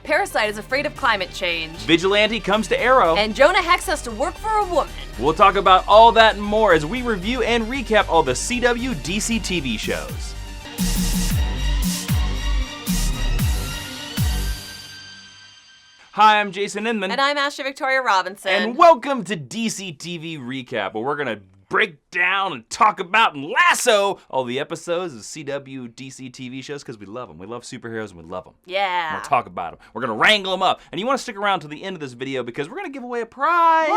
Parasite is afraid of climate change. Vigilante comes to Arrow. And Jonah Hex has to work for a woman. We'll talk about all that and more as we review and recap all the CW DCTV shows. Hi, I'm Jason Inman. And I'm Ashley Victoria Robinson. And welcome to DCTV Recap, where we're going to break down and talk about and lasso all the episodes of CW DCTV shows because we love them. We love superheroes and we love them. Yeah. We're going to talk about them. We're going to wrangle them up. And you want to stick around to the end of this video because we're going to give away a prize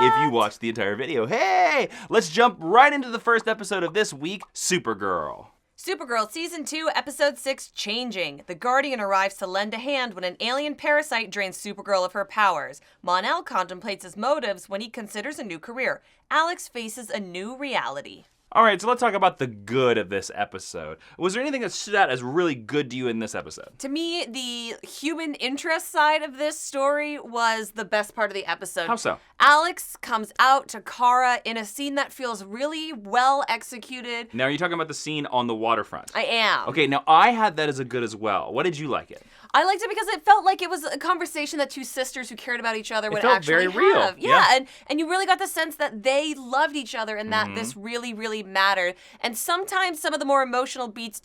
if you watch the entire video. Hey, let's jump right into the first episode of this week, Supergirl. Supergirl Season 2, Episode 6, Changing. The Guardian arrives to lend a hand when an alien parasite drains Supergirl of her powers. Mon-El contemplates his motives when he considers a new career. Alex faces a new reality. All right, so let's talk about the good of this episode. Was there anything that stood out as really good to you in this episode? To me, the human interest side of this story was the best part of the episode. How so? Alex comes out to Kara in a scene that feels really well executed. Now, are you talking about the scene on the waterfront? I am. Okay, now I had that as a good as well. What did you like it? I liked it because it felt like it was a conversation that two sisters who cared about each other would felt actually very real. have. Yeah, and you really got the sense that they loved each other and that this really, really mattered. And sometimes some of the more emotional beats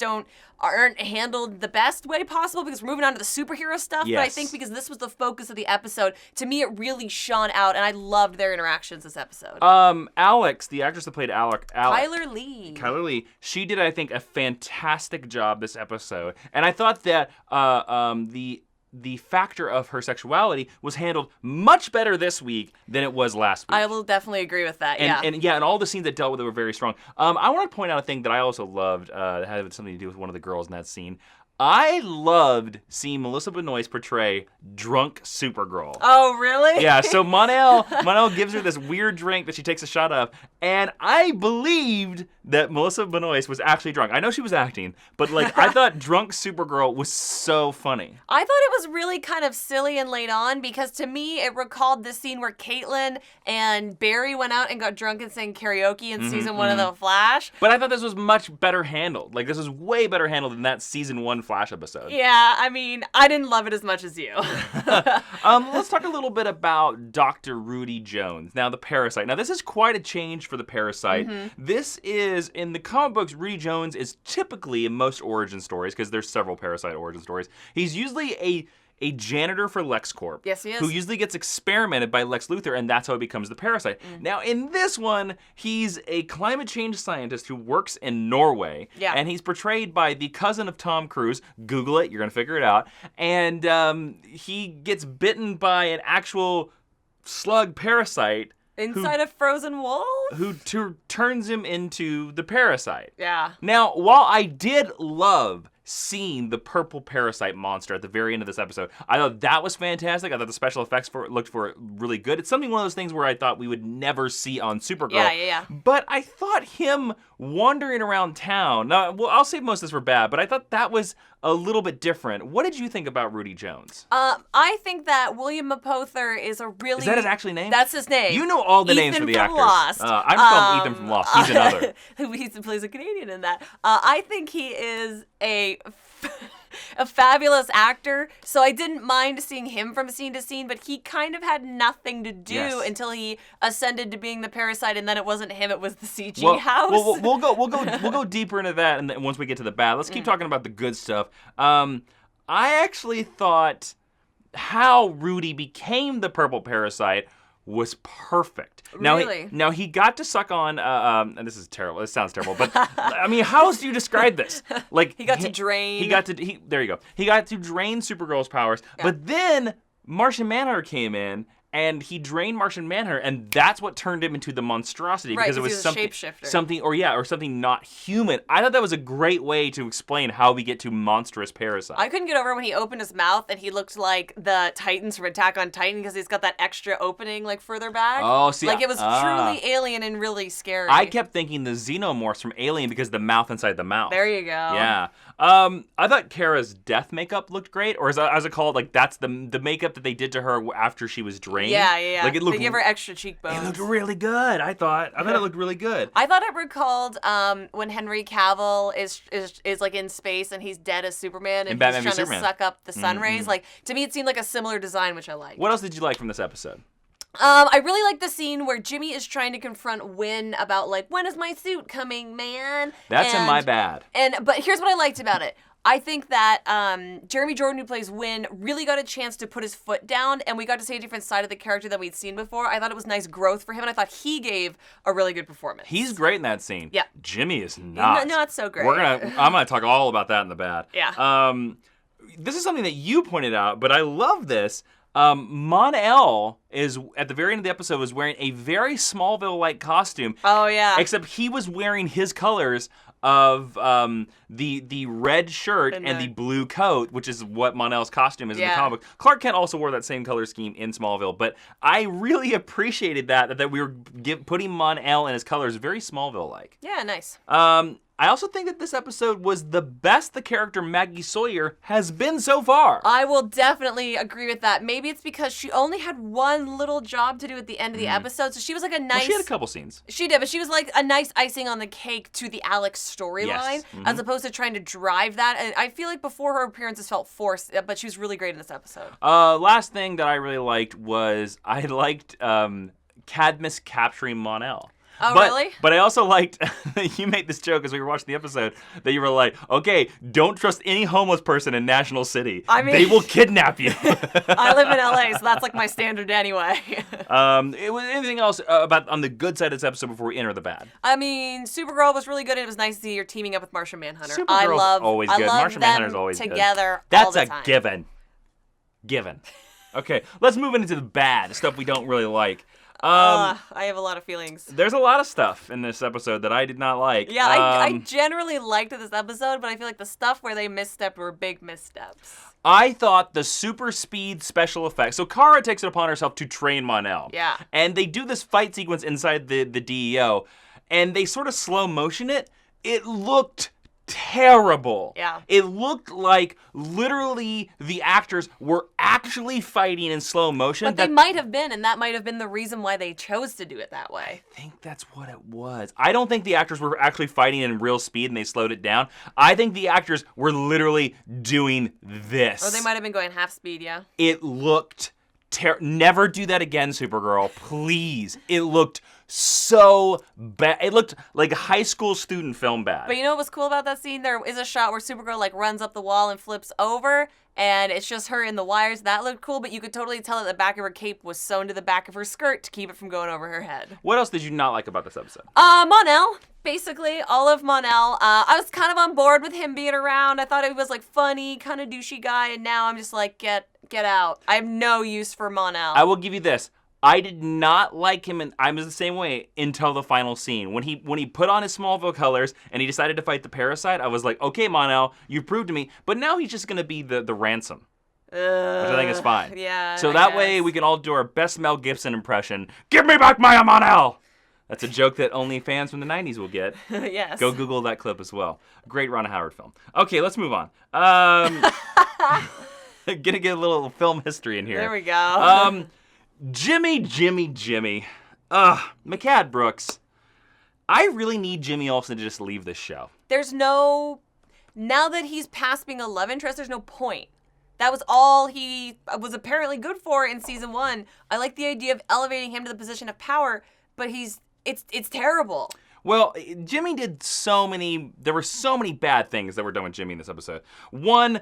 aren't handled the best way possible because we're moving on to the superhero stuff. Yes. But I think because this was the focus of the episode, to me it really shone out, and I loved their interactions this episode. Alex, the actress that played Alex, Kyler Lee. Kyler Lee, she did, I think, a fantastic job this episode. And I thought that the factor of her sexuality was handled much better this week than it was last week. I will definitely agree with that, And all the scenes that dealt with it were very strong. I want to point out a thing that I also loved that had something to do with one of the girls in that scene. I loved seeing Melissa Benoist portray drunk Supergirl. Oh, really? Yeah, so Mon-El gives her this weird drink that she takes a shot of, and I believed that Melissa Benoist was actually drunk. I know she was acting, but I thought drunk Supergirl was so funny. I thought it was really kind of silly and late on because to me it recalled this scene where Caitlin and Barry went out and got drunk and sang karaoke in season 1 of The Flash. But I thought this was much better handled. This was way better handled than that season 1 Flash episode. Yeah, I mean, I didn't love it as much as you. Let's talk a little bit about Dr. Rudy Jones. Now, the Parasite. Now, this is quite a change for the Parasite. This is, in the comic books, Rudy Jones is typically, in most origin stories, because there's several Parasite origin stories, he's usually a janitor for LexCorp. Yes, he is. Who usually gets experimented by Lex Luthor, and that's how he becomes the Parasite. Now, in this one, he's a climate change scientist who works in Norway. Yeah. And he's portrayed by the cousin of Tom Cruise. Google it, you're going to figure it out. And he gets bitten by an actual slug parasite. Inside a frozen wolf? Who turns him into the Parasite. Yeah. Now, while I did love seeing the purple parasite monster at the very end of this episode, I thought that was fantastic. I thought the special effects looked really good. It's one of those things where I thought we would never see on Supergirl. Yeah. But I thought him wandering around town, now, well, I'll save most of this for bad, but I thought that was a little bit different. What did you think about Rudy Jones? I think that William Mapother is a really... Is that his actual name? That's his name. You know all the names for the actors. Lost. I'm called Ethan from Lost. He's another. He plays a Canadian in that. I think he is a fabulous actor, so I didn't mind seeing him from scene to scene, but he kind of had nothing to do until he ascended to being the Parasite, and then it wasn't him, it was the CG house. We'll go deeper into that, and then once we get to the bad, let's keep talking about the good stuff. I actually thought how Rudy became the purple Parasite was perfect. Really? Now he got to suck on, and this is terrible. This sounds terrible, but I mean, how else do you describe this? He got to drain. There you go. He got to drain Supergirl's powers, but then Martian Manhunter came in. And he drained Martian Manhunter, and that's what turned him into the monstrosity because it was something not human. I thought that was a great way to explain how we get to monstrous Parasite. I couldn't get over when he opened his mouth and he looked like the Titans from Attack on Titan because he's got that extra opening further back. Oh, see, it was truly alien and really scary. I kept thinking the xenomorphs from Alien because the mouth inside the mouth. There you go. Yeah. I thought Kara's death makeup looked great, or as it called, like that's the makeup that they did to her after she was drained. Yeah. Like it looked. They give her extra cheekbones. It looked really good. I thought it looked really good. I thought it recalled when Henry Cavill is like in space and he's dead as Superman and he's trying to suck up the sun rays. Like to me, it seemed like a similar design, which I liked. What else did you like from this episode? I really like the scene where Jimmy is trying to confront Winn about like, when is my suit coming, man? That's in my bad. But here's what I liked about it. I think that Jeremy Jordan, who plays Winn, really got a chance to put his foot down, and we got to see a different side of the character than we'd seen before. I thought it was nice growth for him, and I thought he gave a really good performance. He's great in that scene. Yeah. Jimmy is not. Not so great. I'm gonna talk all about that in the bad. Yeah. This is something that you pointed out, but I love this. Mon-El is, at the very end of the episode, was wearing a very Smallville-like costume. Oh, yeah. Except he was wearing his colors of the red shirt and the blue coat, which is what Mon-El's costume is in the comic book. Clark Kent also wore that same color scheme in Smallville, but I really appreciated that we were putting Mon-El and his colors very Smallville-like. Yeah, nice. I also think that this episode was the best the character Maggie Sawyer has been so far. I will definitely agree with that. Maybe it's because she only had one little job to do at the end of the episode, so she was like a nice... Well, she had a couple scenes. She did, but she was like a nice icing on the cake to the Alex storyline, as opposed to trying to drive that. And I feel like before her appearances felt forced, but she was really great in this episode. Last thing that I really liked was I liked Cadmus capturing Mon-El. Oh, really? But I also liked, you made this joke as we were watching the episode, that you were like, okay, don't trust any homeless person in National City. I mean, they will kidnap you. I live in LA, so that's like my standard anyway. Anything else on the good side of this episode before we enter the bad? I mean, Supergirl was really good, and it was nice to see her teaming up with Martian Manhunter. Supergirl's always good. Martian Manhunter's always good. Together That's all the time. Given. Okay, let's move into the bad, stuff we don't really like. I have a lot of feelings. There's a lot of stuff in this episode that I did not like. Yeah, I generally liked this episode, but I feel like the stuff where they misstepped were big missteps. I thought the super speed special effects. So Kara takes it upon herself to train Mon-El. Yeah. And they do this fight sequence inside the DEO, and they sort of slow motion it. It looked terrible. Yeah. It looked like literally the actors were actually fighting in slow motion. But they might have been, and that might have been the reason why they chose to do it that way. I think that's what it was. I don't think the actors were actually fighting in real speed and they slowed it down. I think the actors were literally doing this. Or they might have been going half speed, yeah. It looked never do that again, Supergirl, please. It looked so bad. It looked like a high school student film bad. But you know what was cool about that scene? There is a shot where Supergirl like runs up the wall and flips over, and it's just her in the wires. That looked cool, but you could totally tell that the back of her cape was sewn to the back of her skirt to keep it from going over her head. What else did you not like about this episode? Mon-El. Basically, all of Mon-El. I was kind of on board with him being around. I thought he was like funny, kind of douchey guy, and now I'm just like, get out. I have no use for Mon-El. I will give you this. I did not like him, and I was the same way until the final scene. When he put on his Smallville colors and he decided to fight the Parasite, I was like, okay, Mon-El, you proved to me. But now he's just going to be the ransom, which I think is fine. Yeah. So that way we can all do our best Mel Gibson impression. Give me back my Mon-El! That's a joke that only fans from the 90s will get. Yes. Go Google that clip as well. Great Ron Howard film. Okay, let's move on. Gonna get a little film history in here. There we go. Jimmy. McCad Brooks. I really need Jimmy Olsen to just leave this show. Now that he's past being a love interest, there's no point. That was all he was apparently good for in season 1. I like the idea of elevating him to the position of power, but it's terrible. Well, Jimmy did there were so many bad things that were done with Jimmy in this episode. One,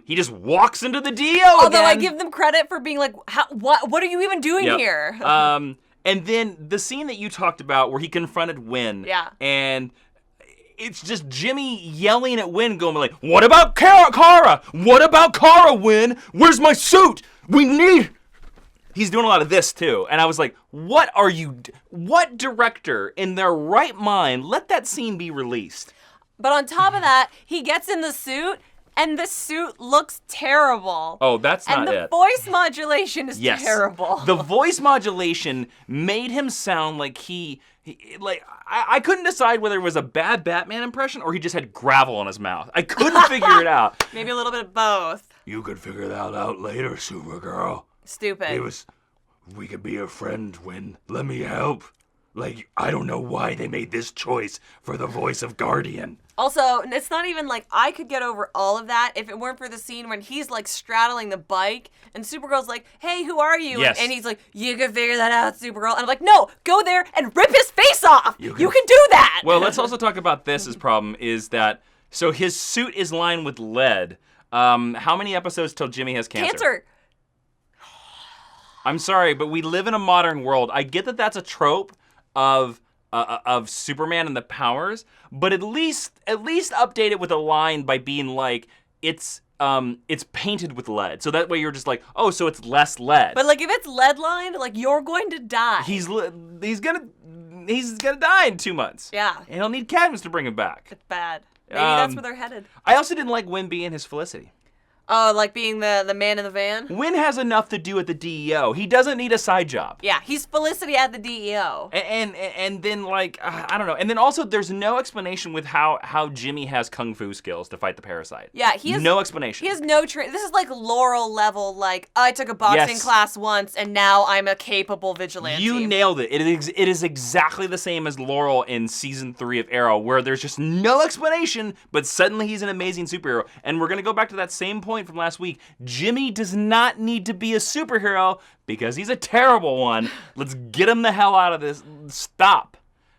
he just walks into the DEO Although again. I give them credit for being like, what are you even doing here? And then the scene that you talked about where he confronted Winn. Yeah. And it's just Jimmy yelling at Winn, going like, what about Kara? What about Kara, Winn? Where's my suit? He's doing a lot of this, too. And I was like, what director in their right mind let that scene be released? But on top of that, he gets in the suit, And the suit looks terrible. Oh, that's not it. And the voice modulation is terrible. The voice modulation made him sound like I couldn't decide whether it was a bad Batman impression or he just had gravel in his mouth. I couldn't figure it out. Maybe a little bit of both. You could figure that out later, Supergirl. Stupid. We could be a friend when, let me help. Like, I don't know why they made this choice for the voice of Guardian. Also, it's not even like I could get over all of that if it weren't for the scene when he's like straddling the bike and Supergirl's like, hey, who are you? Yes. And he's like, you can figure that out, Supergirl. And I'm like, no, go there and rip his face off. You can do that. Well, let's also talk about this. His problem is that, so his suit is lined with lead. How many episodes till Jimmy has cancer? I'm sorry, but we live in a modern world. I get that that's a trope of Superman and the powers, but at least update it with a line by being like, it's painted with lead, so that way you're just like, oh, so it's less lead. But like if it's lead lined, like you're going to die. He's gonna die in 2 months. Yeah, and he'll need Cadmus to bring him back. It's bad. Maybe that's where they're headed. I also didn't like Winn being his Felicity. Oh, like being the man in the van? Winn has enough to do at the DEO. He doesn't need a side job. Yeah, he's Felicity at the DEO. And then, like, I don't know. And then also, there's no explanation with how Jimmy has kung fu skills to fight the parasite. Yeah, he has... No explanation. He has no training. This is like Laurel level, like, I took a boxing class once, and now I'm a capable vigilante. You nailed it. It is exactly the same as Laurel in Season 3 of Arrow, where there's just no explanation, but suddenly he's an amazing superhero. And we're going to go back to that same point from last week. Jimmy does not need to be a superhero because he's a terrible one. Let's get him the hell out of this. Stop.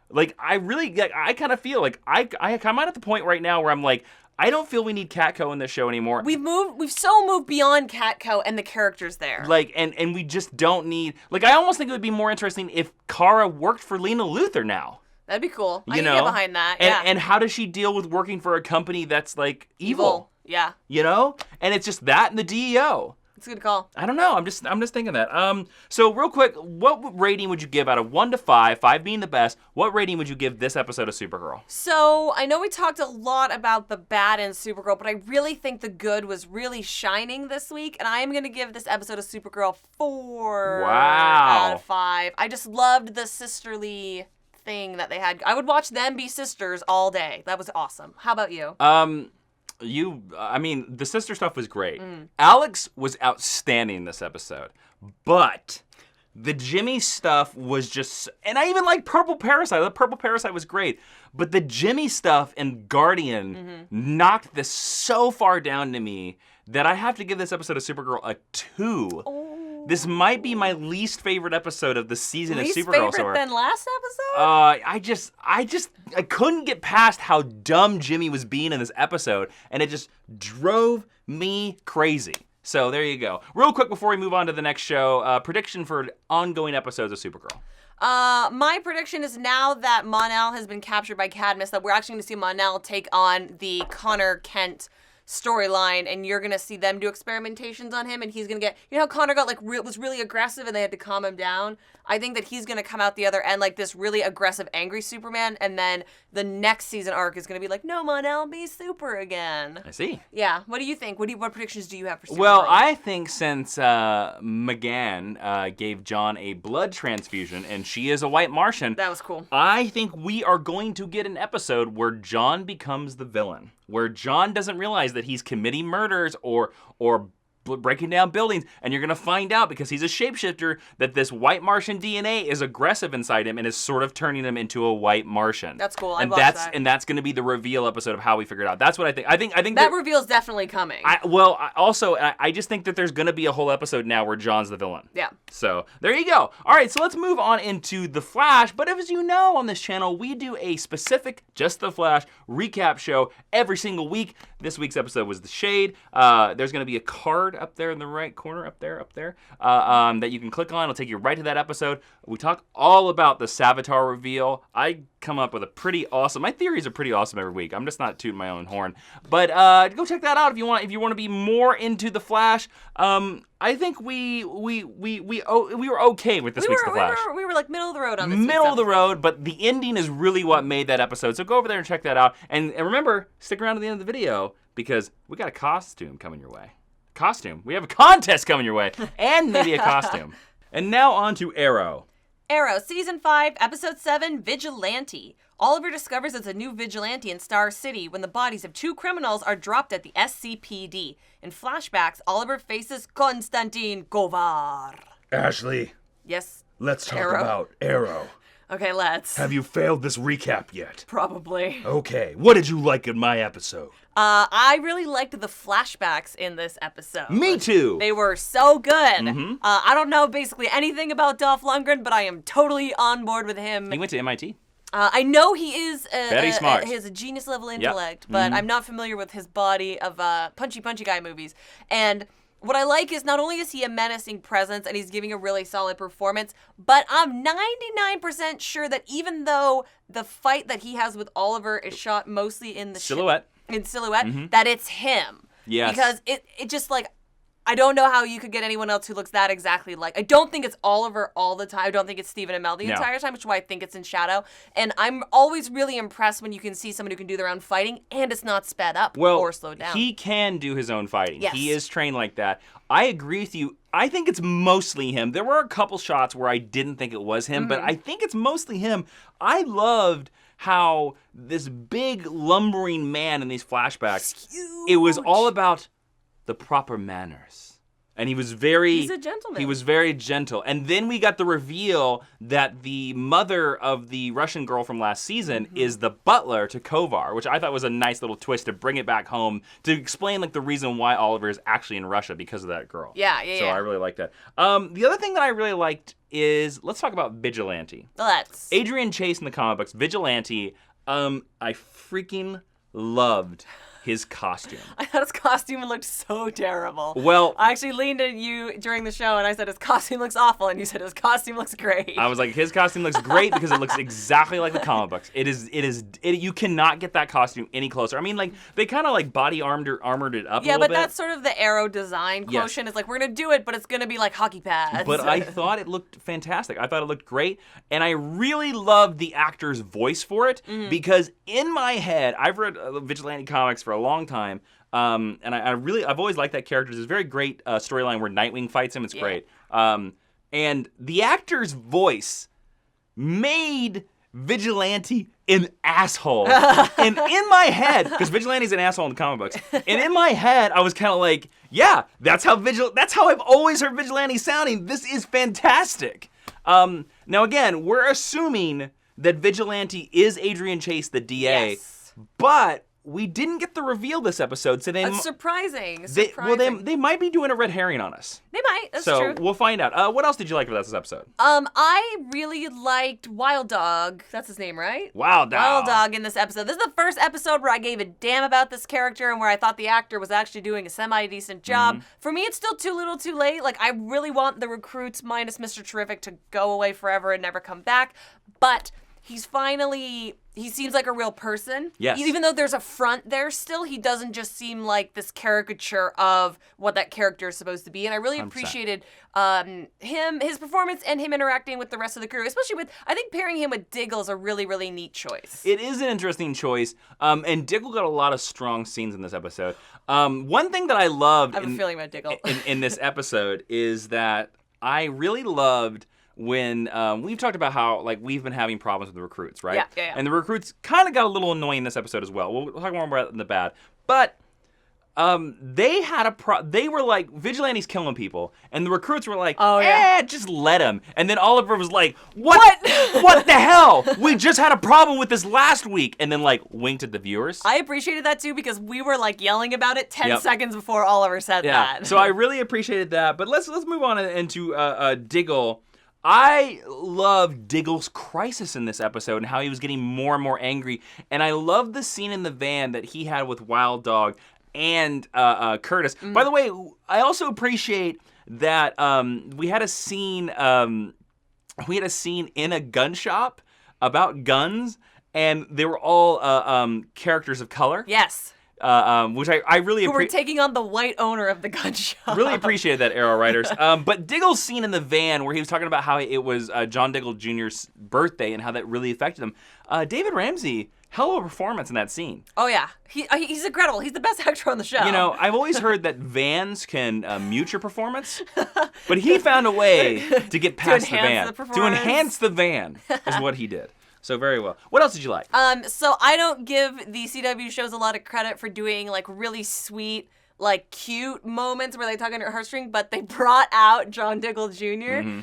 Like, I kind of feel like I'm at the point right now where I'm like, I don't feel we need Catco in this show anymore. We've so moved beyond Catco and the characters there. Like, and we just don't need, like, I almost think it would be more interesting if Kara worked for Lena Luthor now. That'd be cool. I can get behind that. And how does she deal with working for a company that's like evil? Yeah. You know? And it's just that and the DEO. It's a good call. I don't know. I'm just thinking that. So real quick, what rating would you give out of 1 to 5, 5 being the best, what rating would you give this episode of Supergirl? So, I know we talked a lot about the bad in Supergirl, but I really think the good was really shining this week, and I am going to give this episode of Supergirl 4 out of 5. I just loved the sisterly thing that they had. I would watch them be sisters all day. That was awesome. How about you? The sister stuff was great. Alex was outstanding in this episode, but the Jimmy stuff was just, and I even like Purple Parasite. The Purple Parasite was great, but the Jimmy stuff and Guardian knocked this so far down to me that I have to give this episode of Supergirl a 2. Oh. This might be my least favorite episode of the season of Supergirl. Least favorite than last episode? I couldn't get past how dumb Jimmy was being in this episode, and it just drove me crazy. So there you go. Real quick before we move on to the next show, prediction for ongoing episodes of Supergirl. My prediction is now that Mon-El has been captured by Cadmus, that we're actually going to see Mon-El take on the Connor Kent storyline, and you're gonna see them do experimentations on him, and he's gonna get, you know how Connor got was really aggressive and they had to calm him down? I think that he's gonna come out the other end like this really aggressive, angry Superman, and then the next season arc is gonna be like, no, Mon-El, be super again. I see. Yeah. What do you think? What predictions do you have for Supergirl? Well, I think since McGann gave John a blood transfusion, and she is a white Martian. That was cool. I think we are going to get an episode where John becomes the villain, where John doesn't realize that he's committing murders or breaking down buildings, and you're going to find out, because he's a shapeshifter, that this white Martian DNA is aggressive inside him and is sort of turning him into a white Martian. That's cool. I watched that. And that's going to be the reveal episode of how we figure it out. That's what I think. I think that reveal is definitely coming. I just think that there's going to be a whole episode now where John's the villain. Yeah. So there you go. All right, so let's move on into The Flash. But as you know, on this channel, we do a specific Just The Flash recap show every single week. This week's episode was The Shade. There's going to be a card up there in the right corner, up there, that you can click on. It'll take you right to that episode. We talk all about the Savitar reveal. I come up with a pretty awesome, my theories are pretty awesome every week. I'm just not tooting my own horn. But go check that out if you want to be more into The Flash. I think we were okay with this week's The Flash. We were like middle of the road on this Middle of the road, but the ending is really what made that episode. So go over there and check that out. And remember, stick around to the end of the video, because we got a costume coming your way. We have a contest coming your way, and maybe a costume. And now on to Arrow. Arrow, Season 5, Episode 7, Vigilante. Oliver discovers it's a new vigilante in Star City when the bodies of 2 criminals are dropped at the SCPD. In flashbacks, Oliver faces Konstantin Kovar. Ashley. Yes. Let's talk Arrow? about Arrow. Okay, let's. Have you failed this recap yet? Probably. Okay, what did you like in my episode? I really liked the flashbacks in this episode. Me too. They were so good. I don't know basically anything about Dolph Lundgren, but I am totally on board with him. He went to MIT. I know he is Very smart. He has a genius level intellect, but I'm not familiar with his body of punchy guy movies. And what I like is not only is he a menacing presence and he's giving a really solid performance, but I'm 99% sure that even though the fight that he has with Oliver is shot mostly in the Silhouette. That it's him. Yes. Because it just like, I don't know how you could get anyone else who looks that exactly like. I don't think it's Oliver all the time. I don't think it's Stephen Amell the entire time, which is why I think it's in shadow. And I'm always really impressed when you can see someone who can do their own fighting and it's not sped up or slowed down. He can do his own fighting. Yes. He is trained like that. I agree with you. I think it's mostly him. There were a couple shots where I didn't think it was him, but I think it's mostly him. I loved how this big lumbering man in these flashbacks, it was all about the proper manners. And he was He's a gentleman. He was very gentle. And then we got the reveal that the mother of the Russian girl from last season is the butler to Kovar, which I thought was a nice little twist to bring it back home to explain like the reason why Oliver is actually in Russia because of that girl. Yeah. So I really like that. The other thing that I really liked is, let's talk about Vigilante. Let's. Adrian Chase in the comic books, Vigilante, I freaking loved his costume. I thought his costume looked so terrible. Well, I actually leaned at you during the show and I said his costume looks awful, and you said his costume looks great. I was like, his costume looks great because it looks exactly like the comic books. You cannot get that costume any closer. I mean, like, they kind of like body armored it up a little bit. Yeah, but that's sort of the Arrow design quotient. It's like, we're going to do it, but it's going to be like hockey pads. But I thought it looked fantastic. I thought it looked great. And I really loved the actor's voice for it because in my head, I've read Vigilante comics for a long time. And I've always liked that character. There's a very great storyline where Nightwing fights him. It's great. And the actor's voice made Vigilante an asshole. And in my head, because Vigilante's an asshole in the comic books, and in my head, I was kind of like, yeah, that's how I've always heard Vigilante sounding. This is fantastic. Now again, we're assuming that Vigilante is Adrian Chase, the DA, but we didn't get the reveal this episode, so That's surprising. They might be doing a red herring on us. They might. That's true. So we'll find out. What else did you like about this episode? I really liked Wild Dog. That's his name, right? Wild Dog in this episode. This is the first episode where I gave a damn about this character and where I thought the actor was actually doing a semi-decent job. For me, it's still too little too late. Like, I really want the recruits minus Mr. Terrific to go away forever and never come back. But he seems like a real person. Yes. Even though there's a front there still, he doesn't just seem like this caricature of what that character is supposed to be. And I really 100%. appreciated his performance and him interacting with the rest of the crew, especially with, I think pairing him with Diggle is a really, really neat choice. It is an interesting choice. And Diggle got a lot of strong scenes in this episode. One thing that I loved I have a feeling about Diggle. in this episode is that I really loved when we've talked about how like we've been having problems with the recruits, right? Yeah. And the recruits kind of got a little annoying in this episode as well. We'll talk more about it in the bad. But they were like, Vigilante's killing people, and the recruits were like, just let him. And then Oliver was like, what the hell? We just had a problem with this last week, and then like winked at the viewers. I appreciated that too because we were like yelling about it 10 seconds before Oliver said that. So I really appreciated that. But let's move on into Diggle. I love Diggle's crisis in this episode and how he was getting more and more angry. And I love the scene in the van that he had with Wild Dog and Curtis. By the way, I also appreciate that we had a scene in a gun shop about guns, and they were all characters of color. Yes. Which I really appreciate. Who were taking on the white owner of the gun shop. Really appreciated that, Arrow writers. But Diggle's scene in the van where he was talking about how it was John Diggle Jr.'s birthday and how that really affected him. David Ramsey hell of a performance in that scene. Oh yeah, he's incredible. He's the best actor on the show. You know, I've always heard that vans can mute your performance, but he found a way to get past the van. To enhance the van is what he did. So very well. What else did you like? So I don't give the CW shows a lot of credit for doing like really sweet, like cute moments where they tug on your heartstring, but they brought out John Diggle Jr.,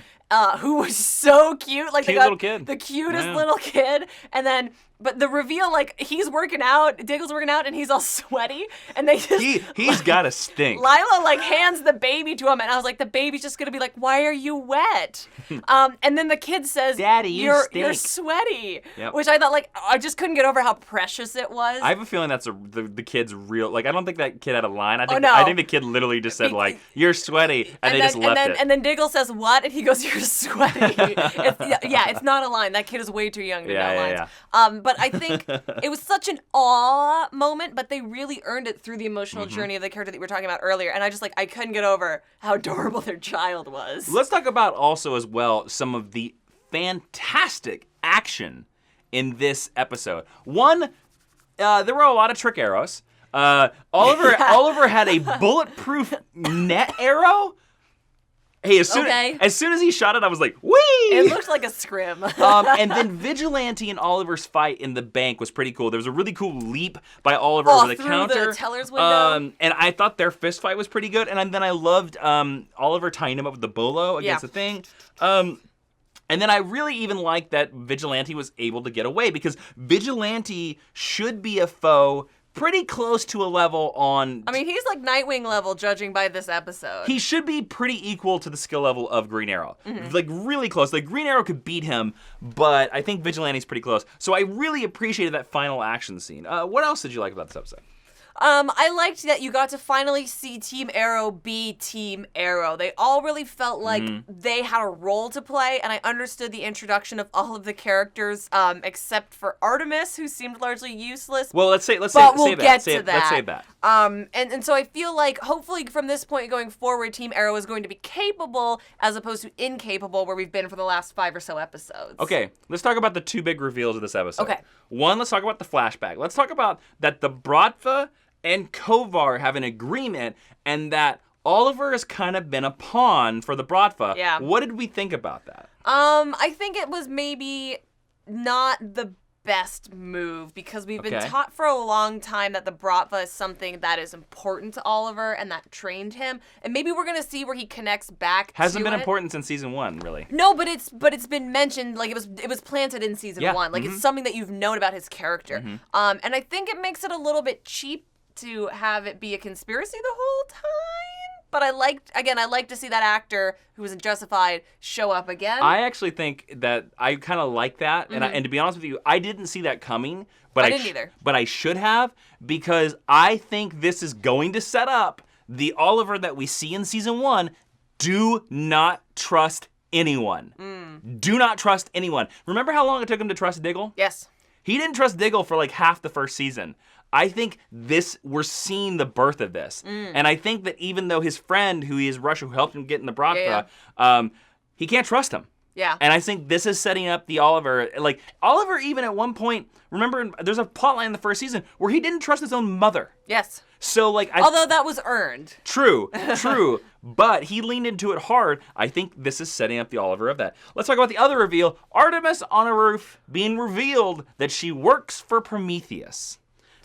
who was so cute. Like Cute they got little kid. the cutest little kid. And then, but the reveal, like he's working out, Diggle's working out, and he's all sweaty, and they just he's got a stink. Lila like hands the baby to him, and I was like, the baby's just gonna be like, why are you wet? And then the kid says, Daddy, you're sweaty, which I thought like I just couldn't get over how precious it was. I have a feeling that's the kid's real. Like I don't think that kid had a line. I think no. I think the kid literally just said like, you're sweaty, and they just left it. And then Diggle says what, and he goes, you're sweaty. It's not a line. That kid is way too young to know lines. But I think it was such an awe moment, but they really earned it through the emotional journey of the character that we were talking about earlier. And I just I couldn't get over how adorable their child was. Let's talk about also as well some of the fantastic action in this episode. One, there were a lot of trick arrows. Oliver had a bulletproof net arrow. Hey, as soon as he shot it, I was like, whee! It looked like a scrim. And then Vigilante and Oliver's fight in the bank was pretty cool. There was a really cool leap by Oliver over the counter. Through the teller's window. And I thought their fist fight was pretty good. And then I loved Oliver tying him up with the bolo against the thing. And then I really even liked that Vigilante was able to get away, because Vigilante should be a foe pretty close to a level on... I mean, he's like Nightwing level, judging by this episode. He should be pretty equal to the skill level of Green Arrow. Like, really close. Like, Green Arrow could beat him, but I think Vigilante's pretty close. So I really appreciated that final action scene. What else did you like about this episode? I liked that you got to finally see Team Arrow be Team Arrow. They all really felt like they had a role to play, and I understood the introduction of all of the characters, except for Artemis, who seemed largely useless. Well, let's save that. Let's save that. And so I feel like hopefully from this point going forward, Team Arrow is going to be capable as opposed to incapable, where we've been for the last 5 or so episodes. Okay, let's talk about the 2 big reveals of this episode. Okay. One, let's talk about the flashback. Let's talk about that the Bratva and Kovar have an agreement, and that Oliver has kind of been a pawn for the Bratva. Yeah. What did we think about that? I think it was maybe not the best move, because we've been taught for a long time that the Bratva is something that is important to Oliver and that trained him, and maybe we're gonna see where he connects back. Hasn't been it. important since season 1, really. No, but it's been mentioned, like it was planted in season 1, like it's something that you've known about his character, and I think it makes it a little bit cheap to have it be a conspiracy the whole time. But I like to see that actor who was in Justified show up again. I actually think that I kind of like that, and to be honest with you, I didn't see that coming. But I didn't either. But I should have, because I think this is going to set up the Oliver that we see in season 1. Do not trust anyone. Do not trust anyone. Remember how long it took him to trust Diggle? Yes. He didn't trust Diggle for like half the first season. I think we're seeing the birth of this. And I think that even though his friend, who is Russia, who helped him get in the Bratva, he can't trust him. Yeah. And I think this is setting up the Oliver. Like, Oliver even at one point, remember, there's a plotline in the first season where he didn't trust his own mother. Yes. So, like... Although that was earned. True. But he leaned into it hard. I think this is setting up the Oliver of that. Let's talk about the other reveal. Artemis on a roof being revealed that she works for Prometheus.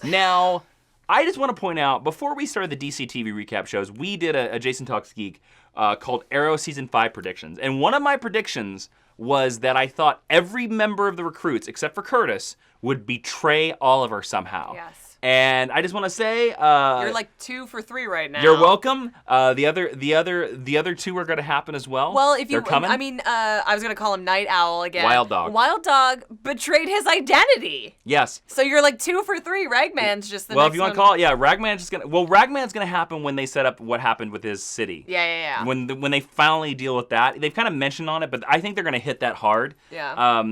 Now, I just want to point out, before we started the DCTV recap shows, we did a Jason Talks Geek called Arrow Season 5 Predictions. And one of my predictions was that I thought every member of the recruits, except for Curtis, would betray Oliver somehow. Yes. And I just want to say, you're like 2 for 3 right now. You're welcome. The other 2 are going to happen as well. Well, if they're coming. I mean, I was going to call him Night Owl again. Wild Dog. Wild Dog betrayed his identity. Yes. So you're like 2 for 3. Ragman's just the well, next if you want to one. call it, yeah, Ragman's just gonna. Well, Ragman's gonna happen when they set up what happened with his city. Yeah. When they finally deal with that, they've kind of mentioned on it, but I think they're gonna hit that hard. Yeah.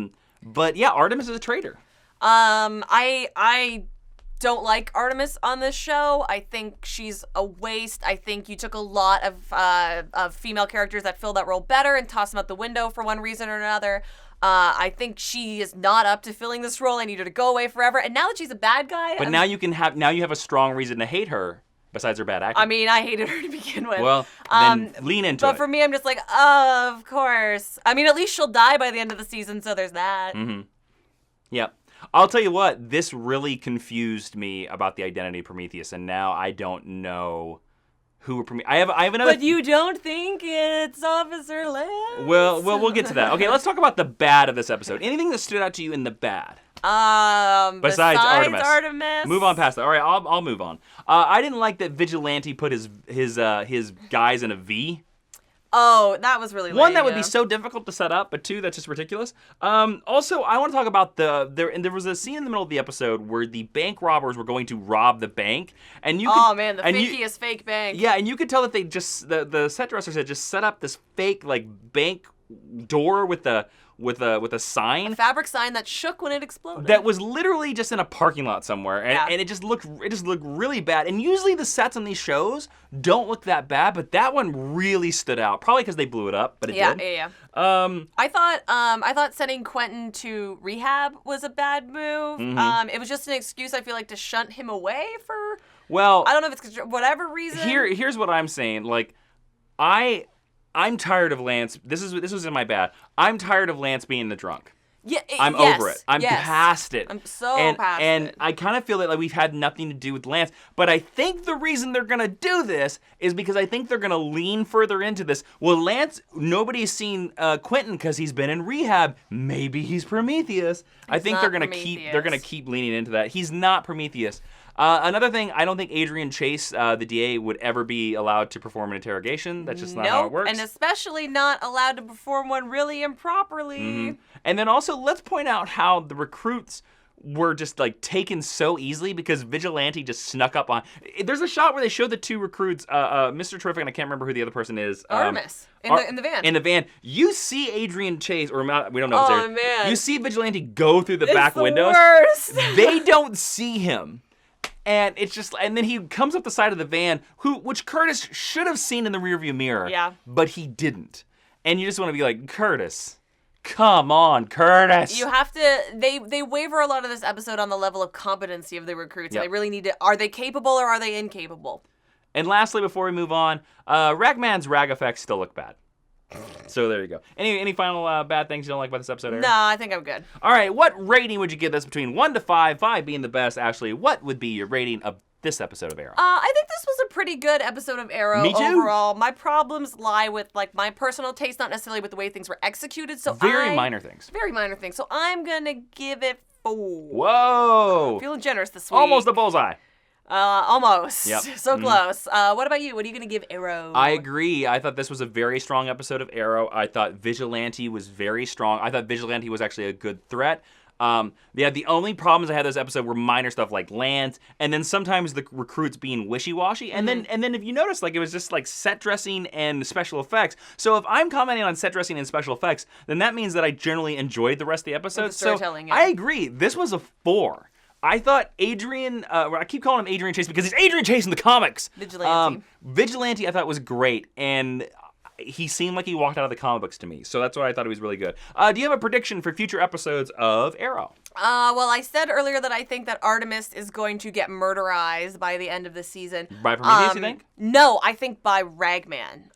But yeah, Artemis is a traitor. I don't like Artemis on this show. I think she's a waste. I think you took a lot of female characters that fill that role better and tossed them out the window for one reason or another. I think she is not up to filling this role. I need her to go away forever. And now that she's a bad guy, But now you have a strong reason to hate her besides her bad acting. I mean, I hated her to begin with. Well, then lean into it. But for me, I'm just like, oh, of course. I mean, at least she'll die by the end of the season, so there's that. Mm-hmm. Yep. I'll tell you what, this really confused me about the identity of Prometheus, and now I don't know who Prometheus. I have another. But you don't think it's Officer Lance? Well, we'll get to that. Okay, let's talk about the bad of this episode. Anything that stood out to you in the bad? Besides Artemis. Artemis. Move on past that. All right, I'll move on. I didn't like that Vigilante put his guys in a V. Oh, that was really lame. One, that would be so difficult to set up, but two, that's just ridiculous. Also, I want to talk about there was a scene in the middle of the episode where the bank robbers were going to rob the bank, and you could, man, the fakiest fake bank. Yeah, and you could tell that they just the set dressers had just set up this fake like bank door with a sign, a fabric sign that shook when it exploded. That was literally just in a parking lot somewhere, and it just looked really bad. And usually the sets on these shows don't look that bad, but that one really stood out. Probably because they blew it up, but it did. Yeah. I thought sending Quentin to rehab was a bad move. Mm-hmm. It was just an excuse, I feel like, to shunt him away for. Well, I don't know if it's whatever reason. Here's what I'm saying. Like, I'm tired of Lance. This was in my bad. I'm tired of Lance being the drunk. Yeah, I'm over it. I'm past it. I'm so past it. And I kind of feel that like we've had nothing to do with Lance. But I think the reason they're gonna do this is because I think they're gonna lean further into this. Well, Lance, nobody's seen Quentin because he's been in rehab. Maybe he's Prometheus. I think they're gonna keep leaning into that. He's not Prometheus. Another thing, I don't think Adrian Chase, the DA, would ever be allowed to perform an interrogation. That's just not how it works. And especially not allowed to perform one really improperly. Mm-hmm. And then also, let's point out how the recruits were just like taken so easily because Vigilante just snuck up on. There's a shot where they show the two recruits, Mr. Terrific, and I can't remember who the other person is. Artemis in the van. In the van, you see Adrian Chase, or we don't know. If Oh man! You see Vigilante go through the back windows. Worst. They don't see him. And it's just, and then he comes up the side of the van, which Curtis should have seen in the rearview mirror. Yeah. But he didn't. And you just want to be like, Curtis, come on, Curtis. You have to, they waver a lot of this episode on the level of competency of the recruits. Yep. And they really need to, are they capable or are they incapable? And lastly, before we move on, Ragman's rag effects still look bad. So there you go. Any final bad things you don't like about this episode, Aaron? No, I think I'm good. All right, what rating would you give this between 1 to 5, 5 being the best? Ashley, what would be your rating of this episode of Arrow? I think this was a pretty good episode of Arrow. Me too. Overall. My problems lie with like my personal taste, not necessarily with the way things were executed. So Very minor things. So I'm gonna give it 4. Whoa! I'm feeling generous this week. Almost a bullseye. Almost. Yep. So close. What about you? What are you going to give Arrow? I agree. I thought this was a very strong episode of Arrow. I thought Vigilante was very strong. I thought Vigilante was actually a good threat. The only problems I had this episode were minor stuff like Lance, and then sometimes the recruits being wishy-washy. And then if you notice, like it was just like set dressing and special effects. So if I'm commenting on set dressing and special effects, then that means that I generally enjoyed the rest of the episode. So I agree. This was a 4. I thought Adrian, I keep calling him Adrian Chase because he's Adrian Chase in the comics. Vigilante I thought was great, and he seemed like he walked out of the comic books to me. So that's why I thought he was really good. Do you have a prediction for future episodes of Arrow? Well, I said earlier that I think that Artemis is going to get murderized by the end of the season. By Prometheus, you think? No, I think by Ragman.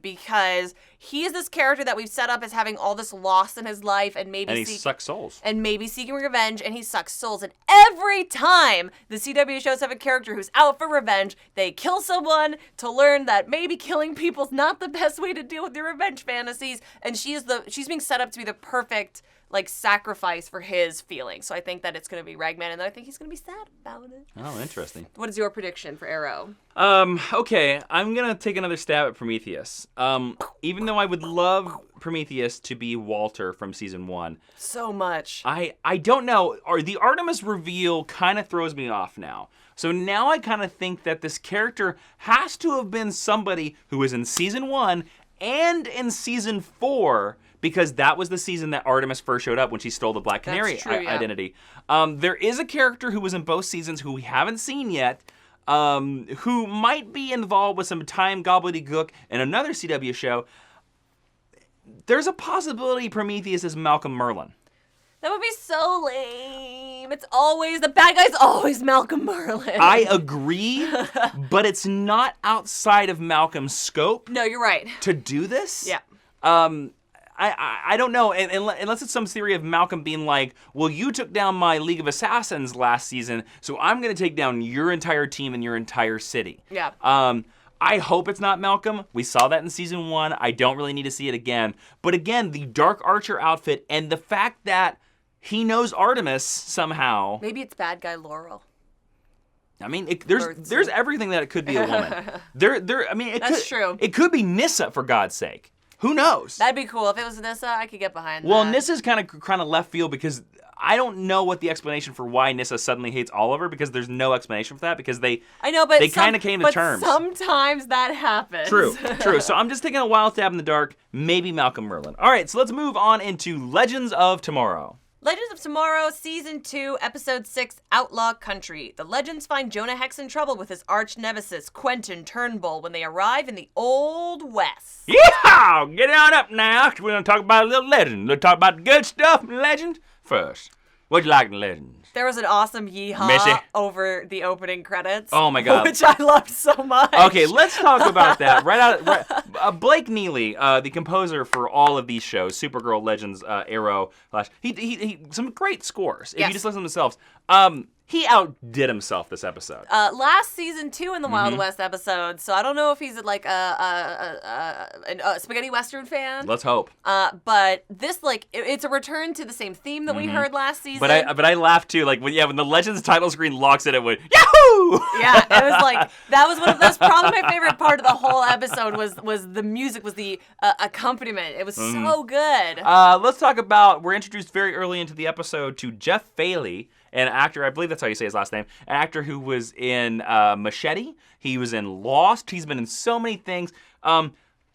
Because he is this character that we've set up as having all this loss in his life and maybe sucks souls. And maybe seeking revenge, and he sucks souls. And every time the CW shows have a character who's out for revenge, they kill someone to learn that maybe killing people's not the best way to deal with your revenge fantasies. And she's being set up to be the perfect sacrifice for his feelings. So I think that it's going to be Ragman, and I think he's going to be sad about it. Oh, interesting. What is your prediction for Arrow? Okay, I'm going to take another stab at Prometheus. Even though I would love Prometheus to be Walter from season 1. So much. I don't know. The Artemis reveal kind of throws me off now. So now I kind of think that this character has to have been somebody who was in season 1 and in season 4, because that was the season that Artemis first showed up when she stole the Black Canary identity. There is a character who was in both seasons who we haven't seen yet, who might be involved with some time gobbledygook in another CW show. there's a possibility Prometheus is Malcolm Merlyn. That would be so lame. It's always, the bad guy's always Malcolm Merlyn. I agree, but it's not outside of Malcolm's scope. No, you're right. To do this? Yeah. I don't know, unless it's some theory of Malcolm being like, well, you took down my League of Assassins last season, so I'm going to take down your entire team and your entire city. Yeah. I hope it's not Malcolm. We saw that in season 1. I don't really need to see it again. But again, the Dark Archer outfit and the fact that he knows Artemis somehow. Maybe it's bad guy Laurel. I mean, there's everything that it could be a woman. That's true. It could be Nyssa, for God's sake. Who knows? That'd be cool. If it was Nyssa, I could get behind that. Well, Nyssa's kind of left field because I don't know what the explanation for why Nyssa suddenly hates Oliver, because there's no explanation for that, because they kind of came to terms. Sometimes that happens. True. So I'm just taking a wild stab in the dark. Maybe Malcolm Merlyn. All right, so let's move on into Legends of Tomorrow. Legends of Tomorrow, Season 2, Episode 6, Outlaw Country. The Legends find Jonah Hex in trouble with his arch-nemesis, Quentin Turnbull, when they arrive in the Old West. Yeah! Get on up now. We're going to talk about a little legend. We'll talk about the good stuff in Legends first. What'd you like in Legends? There was an awesome yeehaw Missy. over the opening credits. Oh my God. Which I loved so much. Okay, let's talk about that. Blake Neely, the composer for all of these shows, Supergirl, Legends, Arrow, Flash, he some great scores. If you just listen to themselves. He outdid himself this episode. Last season 2 in the Wild West episode, so I don't know if he's like a spaghetti western fan. Let's hope. But this, it's a return to the same theme that we heard last season. But I laughed too. When the Legends title screen locks in, it went Yahoo! Yeah, it was like that was one of those. Probably my favorite part of the whole episode was the music, was the accompaniment. It was so good. Let's talk about. We're introduced very early into the episode to Jeff Faley, an actor, I believe that's how you say his last name, an actor who was in Machete. He was in Lost. He's been in so many things.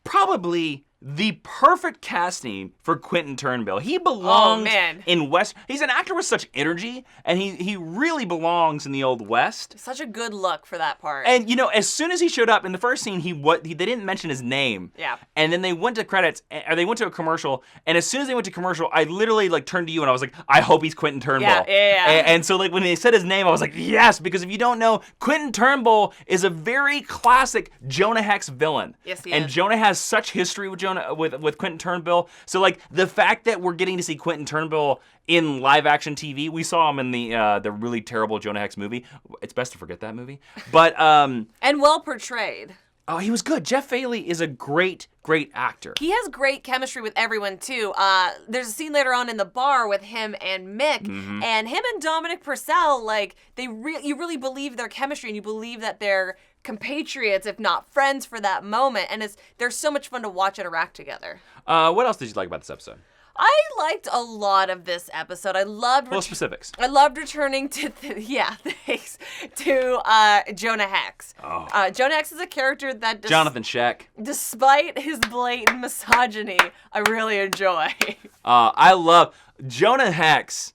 Probably the perfect casting for Quentin Turnbull. He belongs in West. He's an actor with such energy, and he really belongs in the Old West. Such a good look for that part. And as soon as he showed up in the first scene, they didn't mention his name. Yeah. And then they went to credits, or they went to a commercial, and as soon as they went to commercial, I literally turned to you and I was like, I hope he's Quentin Turnbull. Yeah. And so when they said his name, I was like, yes, because if you don't know, Quentin Turnbull is a very classic Jonah Hex villain. Yes, he is. And Jonah has such history with with Quentin Turnbull. So the fact that we're getting to see Quentin Turnbull in live action TV, we saw him in the really terrible Jonah Hex movie. It's best to forget that movie. But and well portrayed. Oh, he was good. Jeff Faley is a great actor. He has great chemistry with everyone, too. There's a scene later on in the bar with him and Mick, and him and Dominic Purcell, you really believe their chemistry, and you believe that they're compatriots, if not friends, for that moment, and they're so much fun to watch interact together. What else did you like about this episode? I liked a lot of this episode. I loved specifics. I loved returning to Jonah Hex. Oh. Jonah Hex is a character that Jonathan Sheck. Despite his blatant misogyny, I really enjoy. I love Jonah Hex.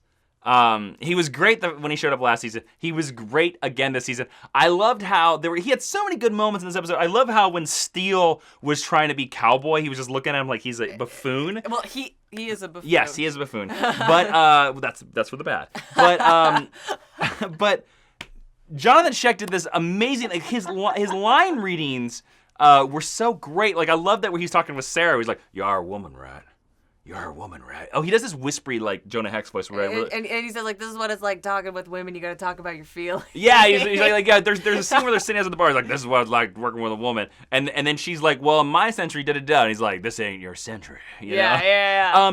He was great when he showed up last season. He was great again this season. I loved how he had so many good moments in this episode. I love how when Steele was trying to be cowboy, he was just looking at him like he's a buffoon. Well, he is a buffoon. Yes, he is a buffoon. But that's for the bad. But but Jonathan Sheck did this amazing. His line readings were so great. I love that when he's talking with Sarah, he's like, "You are a woman, right? You're a woman, right?" Oh, he does this whispery Jonah Hex voice. And he says this is what it's like talking with women. You got to talk about your feelings. Yeah, he's like yeah. There's a scene where they're sitting at the bar. He's like, "This is what it's like working with a woman," and then she's like, "Well, in my century, da da da." And he's like, "This ain't your century." You know? Yeah.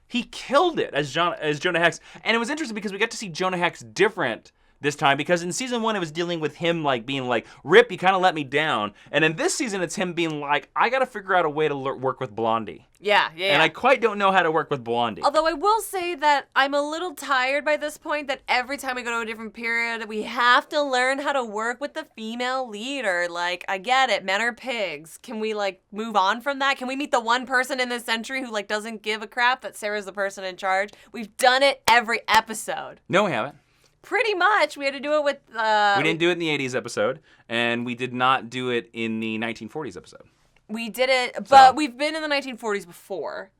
He killed it as Jonah Hex, and it was interesting because we got to see Jonah Hex different this time, because in season 1 it was dealing with him being like, "Rip, you kind of let me down," and in this season it's him being like, "I got to figure out a way to work with Blondie." Yeah. And I quite don't know how to work with Blondie. Although I will say that I'm a little tired by this point that every time we go to a different period, we have to learn how to work with the female leader. I get it. Men are pigs. Can we, move on from that? Can we meet the one person in this century who, doesn't give a crap that Sarah's the person in charge? We've done it every episode. No, we haven't. Pretty much. We had to do it with... we didn't do it in the 80s episode, and we did not do it in the 1940s episode. We did it, but we've been in the 1940s before.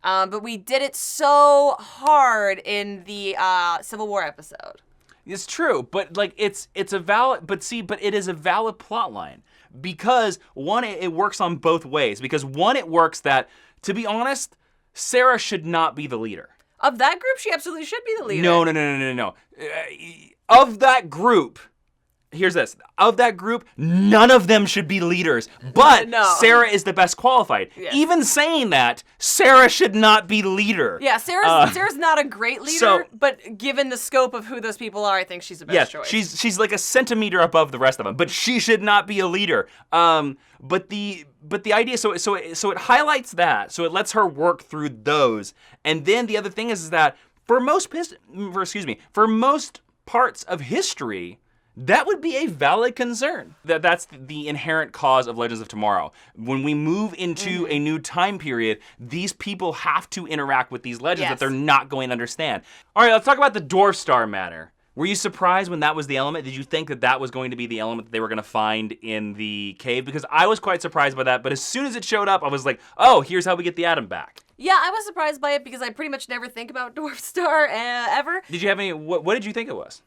But we did it so hard in the Civil War episode. It's true, but like it is a valid plot line because one, it works on both ways. Because one, it works that, to be honest, Sarah should not be the leader. Of that group, she absolutely should be the leader. No. Of that group, here's this. Of that group, none of them should be leaders. But No. Sarah is the best qualified. Yes. Even saying that, Sarah should not be leader. Yeah, Sarah's not a great leader, so- but given the scope of who those people are, I think she's the best choice. She's like a centimeter above the rest of them, but she should not be a leader. But the idea, so it highlights that, so it lets her work through those, and then the other thing is that for most parts of history, that would be a valid concern. That's the inherent cause of Legends of Tomorrow. When we move into a new time period, these people have to interact with these legends that they're not going to understand. All right, let's talk about the Dwarf Star matter. Were you surprised when that was the element? Did you think that was going to be the element that they were going to find in the cave? Because I was quite surprised by that, but as soon as it showed up, I was like, oh, here's how we get the atom back. Yeah, I was surprised by it because I pretty much never think about Dwarf Star ever. Did you have any, what did you think it was?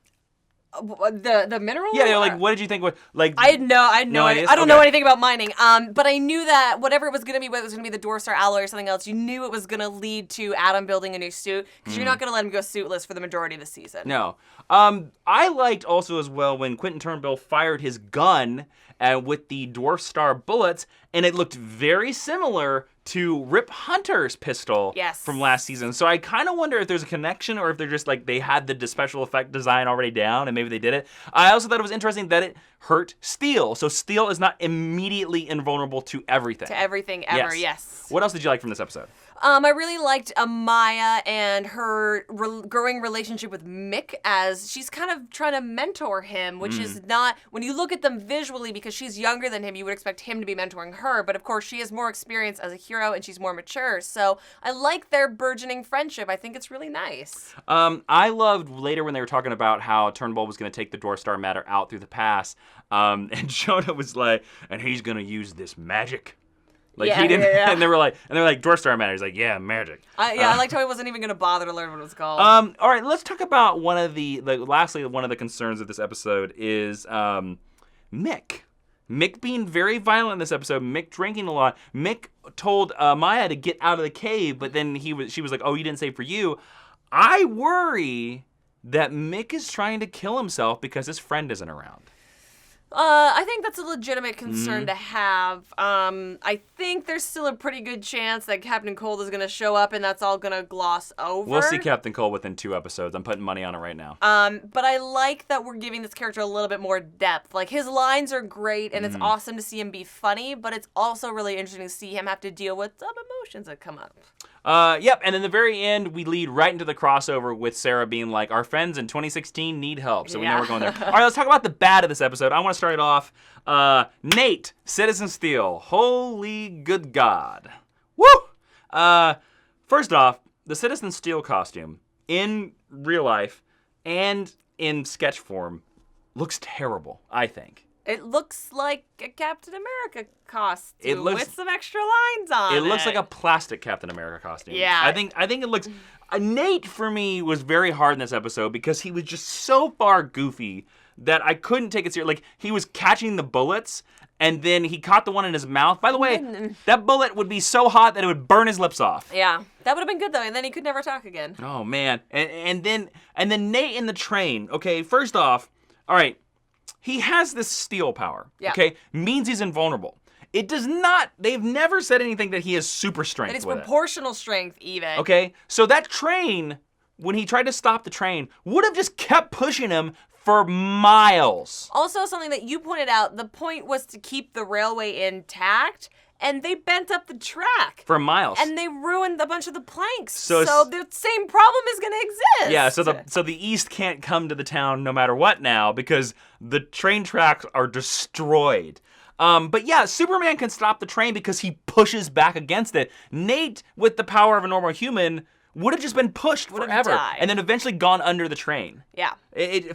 The mineral? Yeah, like, what did you think was, like... I had no idea. I don't know anything about mining. But I knew that whatever it was going to be, whether it was going to be the Dwarf Star alloy or something else, you knew it was going to lead to Adam building a new suit, because you're not going to let him go suitless for the majority of the season. No. I liked also as well when Quentin Turnbull fired his gun with the Dwarf Star bullets, and it looked very similar to Rip Hunter's pistol from last season. So I kind of wonder if there's a connection or if they're just like they had the special effect design already down and maybe they did it. I also thought it was interesting that it hurt Steel. So Steel is not immediately invulnerable to everything. To everything ever, yes. What else did you like from this episode? I really liked Amaya and her growing relationship with Mick as she's kind of trying to mentor him, which is not, when you look at them visually, because she's younger than him, you would expect him to be mentoring her, but of course she has more experience as a hero and she's more mature, so I like their burgeoning friendship. I think it's really nice. I loved later when they were talking about how Turnbull was going to take the Dwarf Star matter out through the past, and Jonah was like, and he's going to use this magic. Like he didn't, and they were like, Dwarf Star matter. He's like, yeah, magic. I liked how he wasn't even going to bother to learn what it was called. All right, let's talk about lastly, one of the concerns of this episode is Mick. Mick being very violent in this episode. Mick drinking a lot. Mick told Maya to get out of the cave, but then she was like, oh, you didn't say for you. I worry that Mick is trying to kill himself because his friend isn't around. I think that's a legitimate concern to have. I think there's still a pretty good chance that Captain Cold is going to show up and that's all going to gloss over. We'll see Captain Cold within 2 episodes. I'm putting money on it right now. But I like that we're giving this character a little bit more depth. Like, his lines are great and it's awesome to see him be funny, but it's also really interesting to see him have to deal with some emotions that come up. Yep, and in the very end, we lead right into the crossover with Sarah being like, our friends in 2016 need help, so we know we're going there. All right, let's talk about the bad of this episode. I want to start it off. Nate, Citizen Steel. Holy good God. Woo! First off, the Citizen Steel costume in real life and in sketch form looks terrible, I think. It looks like a Captain America costume with some extra lines on it. It looks like a plastic Captain America costume. Yeah. I think it looks... Nate, for me, was very hard in this episode because he was just so far goofy that I couldn't take it seriously. Like, he was catching the bullets, and then he caught the one in his mouth. By the way, that bullet would be so hot that it would burn his lips off. Yeah. That would have been good, though, and then he could never talk again. Oh, man. And then Nate in the train. Okay, first off, all right, he has this steel power, okay? Means he's invulnerable. It does not, they've never said anything that he has super strength with it. And it's proportional strength, even. Okay, so that train, when he tried to stop the train, would have just kept pushing him for miles. Also, something that you pointed out, the point was to keep the railway intact, and they bent up the track. For miles. And they ruined a bunch of the planks. So the same problem is going to exist. Yeah, so the East can't come to the town no matter what now because the train tracks are destroyed. But yeah, Superman can stop the train because he pushes back against it. Nate, with the power of a normal human, would have just been pushed forever died. and then eventually gone under the train. Yeah.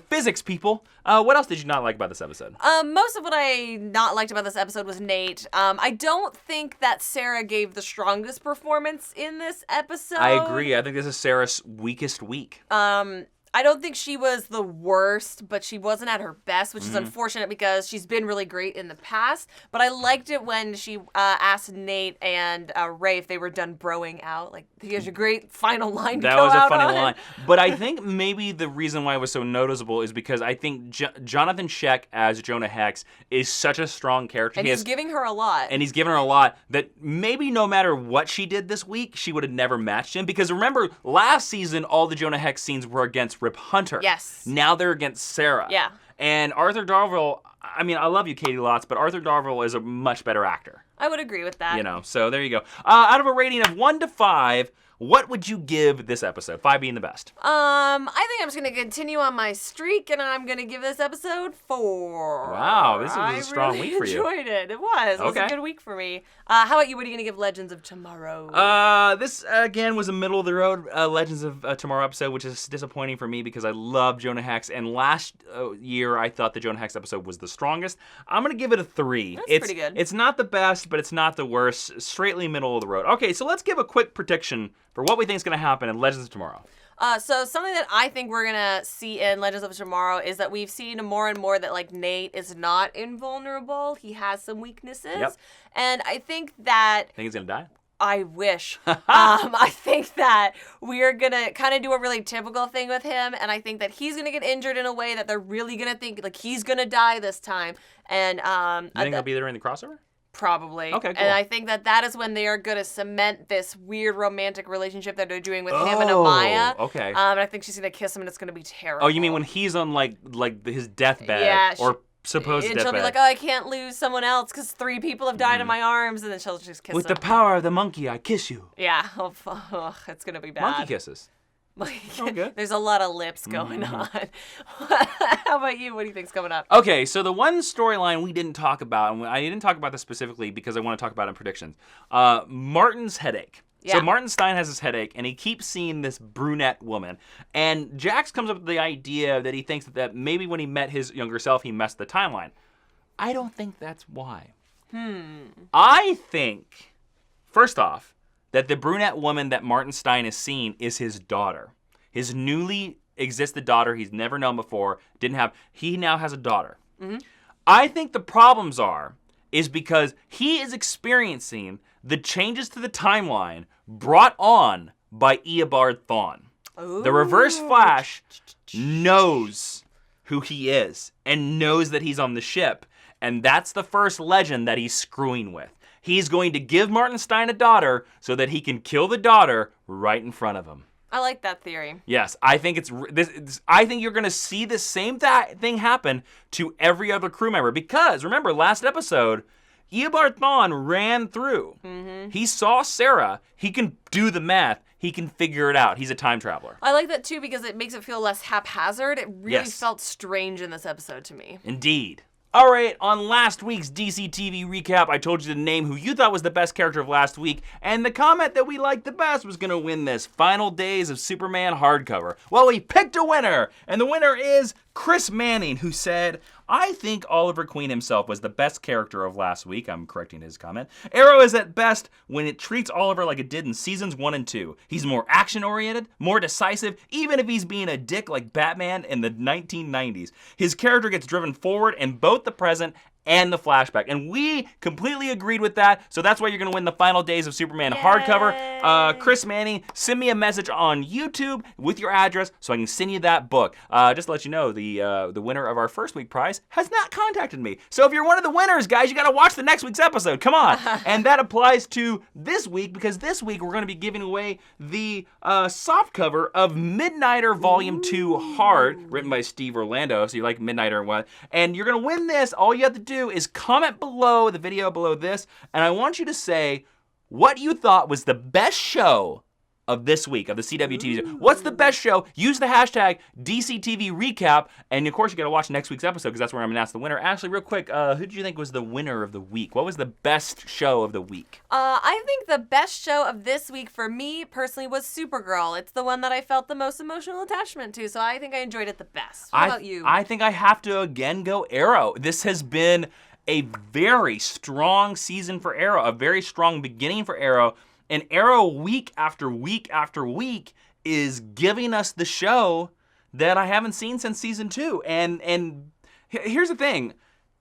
Physics, people. What else did you not like about this episode? Most of what I not liked about this episode was Nate. I don't think that Sarah gave the strongest performance in this episode. I agree. I think this is Sarah's weakest week. I don't think she was the worst, but she wasn't at her best, which is unfortunate because she's been really great in the past. But I liked it when she asked Nate and Ray if they were done broing out. Like, he has a great final line to That go was a out funny on. line. But I think maybe the reason why it was so noticeable is because I think Jonathan Hex as Jonah Hex is such a strong character. And he's giving her a lot. And he's given her a lot that maybe no matter what she did this week, she would have never matched him. Because remember, last season, all the Jonah Hex scenes were against Rip Hunter. Yes. Now they're against Sarah. Yeah. And Arthur Darvill, I mean, I love you, Katie Lotz, but Arthur Darvill is a much better actor. I would agree with that. You know, so there you go. Out of a rating of 1 to 5, what would you give this episode? 5 being the best. I think I'm just going to continue on my streak, and I'm going to give this episode 4. Wow, this was a strong week for you. I enjoyed it. It was. It was a good week for me. How about you? What are you going to give Legends of Tomorrow? This, again, was a middle-of-the-road Legends of Tomorrow episode, which is disappointing for me because I love Jonah Hex, and last year I thought the Jonah Hex episode was the strongest. I'm going to give it a 3. That's pretty good. It's not the best, but it's not the worst. Straightly middle of the road. Okay, so let's give a quick prediction for what we think is going to happen in Legends of Tomorrow. So something that I think we're going to see in Legends of Tomorrow is that we've seen more and more that, like, Nate is not invulnerable. He has some weaknesses. Yep. And I think that... Think he's going to die? I wish. I think that we're going to kind of do a really typical thing with him, and I think that he's going to get injured in a way that they're really going to think, like, he's going to die this time. And you think he'll be there in the crossover? Probably. Okay, cool. And I think that is when they are going to cement this weird romantic relationship that they're doing with him and Amaya. Okay. And I think she's going to kiss him, and it's going to be terrible. Oh, you mean when he's on, like his deathbed? Yeah, or supposed and deathbed? she'll be like, oh, I can't lose someone else because 3 people have died in my arms, and then she'll just kiss With him. the power of the monkey, I kiss you. Yeah. Oh, it's going to be bad. Monkey kisses. good. There's a lot of lips going on. How about you? What do you think's coming up? Okay, so the one storyline we didn't talk about, and I didn't talk about this specifically because I want to talk about it in predictions, Martin's headache. Yeah. So Martin Stein has this headache, and he keeps seeing this brunette woman. And Jax comes up with the idea that he thinks that maybe when he met his younger self, he messed the timeline. I don't think that's why. I think, first off, that the brunette woman that Martin Stein is seeing is his daughter. His newly existed daughter he's never known before, he now has a daughter. I think the problems is because he is experiencing the changes to the timeline brought on by Eobard Thawne. The Reverse Flash knows who he is and knows that he's on the ship, and that's the first legend that he's screwing with. He's going to give Martin Stein a daughter so that he can kill the daughter right in front of him. I like that theory. Yes, I think I think you're going to see the same thing happen to every other crew member because remember last episode, Eobard Thawne ran through. He saw Sarah. He can do the math. He can figure it out. He's a time traveler. I like that too because it makes it feel less haphazard. It really Yes. felt strange in this episode to me. Indeed. All right, on last week's DCTV recap, I told you to name who you thought was the best character of last week, and the comment that we liked the best was going to win this Final Days of Superman hardcover. Well, we picked a winner, and the winner is Chris Manning, who said, I think Oliver Queen himself was the best character of last week. I'm correcting his comment. Arrow is at best when it treats Oliver like it did in seasons 1 and 2. He's more action-oriented, more decisive, even if he's being a dick like Batman in the 1990s. His character gets driven forward in both the present and the flashback. And we completely agreed with that, so that's why you're going to win the Final Days of Superman hardcover. Chris Manning, send me a message on YouTube with your address so I can send you that book. Just to let you know, the winner of our first week prize has not contacted me. So if you're one of the winners, guys, you got to watch the next week's episode. Come on. And that applies to this week because this week we're going to be giving away the softcover of Midnighter Volume 2 Hard, written by Steve Orlando. So you like Midnighter and what? And you're going to win this. All you have to do is comment below the video below this, and I want you to say what you thought was the best show of this week, of the CW TV. What's the best show? Use the hashtag DCTV recap. And of course, you got to watch next week's episode because that's where I'm going to announce the winner. Ashley, real quick, who did you think was the winner of the week? What was the best show of the week? I think the best show of this week for me personally was Supergirl. It's the one that I felt the most emotional attachment to, so I think I enjoyed it the best. What about you? I think I have to again go Arrow. This has been a very strong season for Arrow, a very strong beginning for Arrow. And Arrow, week after week after week, is giving us the show that I haven't seen since season 2. And here's the thing.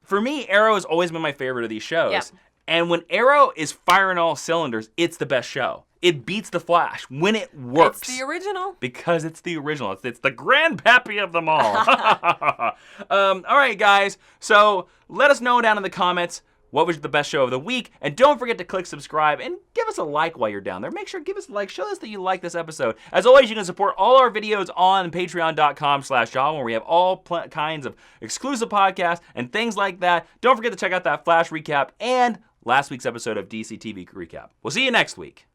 For me, Arrow has always been my favorite of these shows. Yep. And when Arrow is firing all cylinders, it's the best show. It beats The Flash when it works. It's the original. Because it's the original. It's the grandpappy of them all. All right, guys. So let us know down in the comments what was the best show of the week. And don't forget to click subscribe and give us a like while you're down there. Make sure to give us a like. Show us that you like this episode. As always, you can support all our videos on patreon.com/Jawiin, where we have all kinds of exclusive podcasts and things like that. Don't forget to check out that Flash recap and last week's episode of DCTV recap. We'll see you next week.